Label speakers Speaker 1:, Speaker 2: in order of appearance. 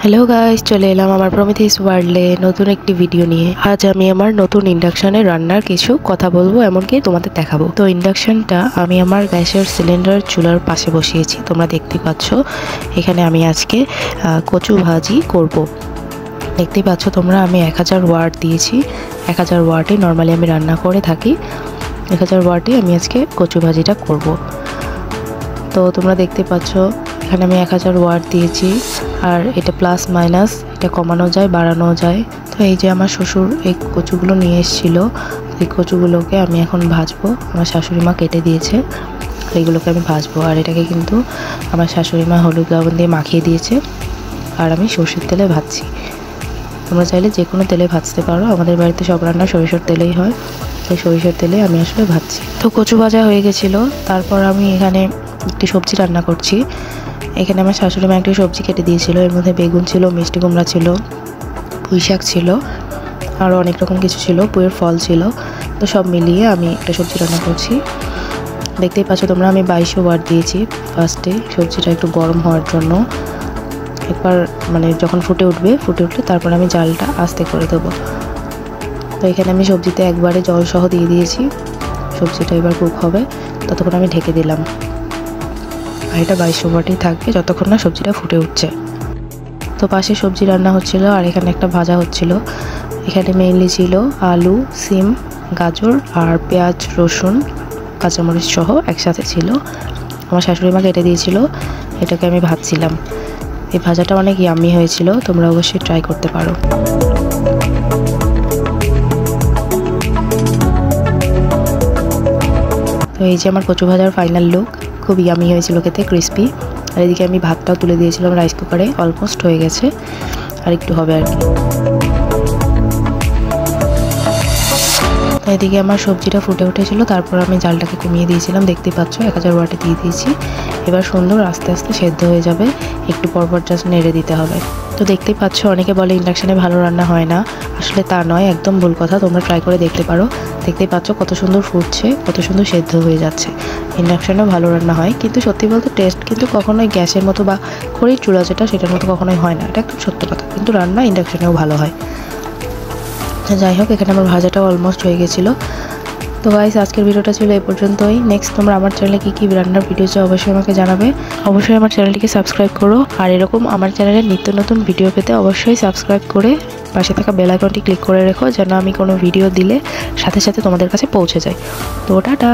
Speaker 1: Hello guys, চলে এলাম আমার প্রমিথিস ওয়ার্ল্ডে নতুন একটি ভিডিও নিয়ে। আজ আমি আমার নতুন ইন্ডাকশনে রান্নার কিছু কথা বলবো, এমনকি তোমাদের দেখাবো। তো ইন্ডাকশনটা আমি আমার গ্যাসের সিলিন্ডার চুলার পাশে বসিয়েছি, তোমরা দেখতে পাচ্ছ। এখানে আমি আজকে কচু ভাজি করব। দেখতেই পাচ্ছ তোমরা, আমি 1000 ওয়াট দিয়েছি। 1000 ওয়াটে নর্মালি আমি রান্না করে থাকি। 1000 ওয়াটে আমি আজকে কচু ভাজিটা করব। তো তোমরা দেখতে পাচ্ছ এখানে আমি 1000 ওয়াট দিয়েছি। আর এটা প্লাস মাইনাস, এটা কমানো যায় বাড়ানো যায়। তো এই যে আমার শ্বশুর এই কচুগুলো নিয়ে এসেছিলো, এই কচুগুলোকে আমি এখন ভাজবো। আমার শাশুড়ি মা কেটে দিয়েছে, এইগুলোকে আমি ভাজবো। আর এটাকে কিন্তু আমার শাশুড়ি মা হলুদ লবণ দিয়ে মাখিয়ে দিয়েছে। আর আমি সরষের তেলে ভাজছি। তোমরা চাইলে যে কোনো তেলে ভাজতে পারো, আমাদের বাড়িতে সব রান্না সরিষার তেলেই হয়, তাই সরিষার তেলে আমি আসলে ভাজছি। তো কচু ভাজা হয়ে গেছিলো। তারপর আমি এখানে একটি সবজি রান্না করছি। এখানে আমার শাশুড়ি মা একটি সবজি কেটে দিয়েছিল। এর মধ্যে বেগুন ছিল, মিষ্টি কুমড়া ছিল, পুঁই শাক ছিল, আরও অনেক রকম কিছু ছিল, পুঁইয়ের ফল ছিল। তো সব মিলিয়ে আমি একটা সবজি রান্না করছি। দেখতেই পাচ্ছ তোমরা, আমি 2200 ওয়াট দিয়েছি ফার্স্টে, সবজিটা একটু গরম হওয়ার জন্য। একবার যখন ফুটে উঠলে তারপর আমি জালটা আস্তে করে দেবো। তো এখানে আমি সবজিতে একবারে জল সহ দিয়ে দিয়েছি। সবজিটা এবার কুক হবে, ততক্ষণ আমি ঢেকে দিলাম। আর এটা 2200 ওয়াটেই থাকবে যতক্ষণ না সবজিটা ফুটে উঠছে। তো পাশে সবজি রান্না হচ্ছিল, আর এখানে একটা ভাজা হচ্ছিল। এখানে মেইনলি ছিল আলু, সিম, গাজর আর পেঁয়াজ, রসুন, কাঁচামরিচ সহ একসাথে ছিল। আমার শাশুড়ি মা কেটে দিয়েছিল, এটাকে আমি ভাজছিলাম। এই ভাজাটা অনেক ইয়াম্মি হয়েছিল, তোমরা অবশ্যই ট্রাই করতে পারো। তো এই যে আমার কচু ভাজার ফাইনাল লুক, খুব ইয়ামি হয়েছিল খেতে, ক্রিস্পি। আর এদিকে আমি ভাতটাও তুলে দিয়েছিলাম রাইস কুকারে, অলমোস্ট হয়ে গেছে, আর একটু হবে আর কি। এদিকে আমার সবজিটা ফুটে উঠেছিল, তারপর আমি জালটাকে কমিয়ে দিয়েছিলাম। দেখতেই পাচ্ছ 1000 ওয়াটে দিয়ে দিয়েছি। এবার সুন্দর আস্তে আস্তে সেদ্ধ হয়ে যাবে, একটু পরপর জাস্ট নেড়ে দিতে হবে। তো দেখতেই পাচ্ছ, অনেকে বলে ইন্ডাকশানে ভালো রান্না হয় না, আসলে তা নয়, একদম ভুল কথা। তোমরা ট্রাই করে দেখতে পারো। দেখতেই পাচ্ছ কত সুন্দর ফুটছে, কত সুন্দর সেদ্ধ হয়ে যাচ্ছে। ইন্ডাকশানেও ভালো রান্না হয়, কিন্তু সত্যি বলতে টেস্ট কিন্তু কখনোই গ্যাসের মতো বা খড়ির চুলা যেটা, সেটার মতো কখনোই হয় না, এটা একদম সত্য কথা। কিন্তু রান্না ইন্ডাকশানেও ভালো হয়। যাই হোক, এখানে আমার ভাজাটাও অলমোস্ট হয়ে গেছিলো। তো গাইস, আজকের ভিডিওটা ছিল এই পর্যন্তই। নেক্সট তোমরা আমার চ্যানেলে কী রান্নার ভিডিও চাও অবশ্যই আমাকে জানাবে। অবশ্যই আমার চ্যানেলটিকে সাবস্ক্রাইব করো। আর এরকম আমার চ্যানেলে নিত্য নতুন ভিডিও পেতে অবশ্যই সাবস্ক্রাইব করে পাশে থাকা বেল আইকনটি ক্লিক করে রেখো, যেন আমি কোনো ভিডিও দিলে সাথে সাথে তোমাদের কাছে পৌঁছে যায়। তো টাটা।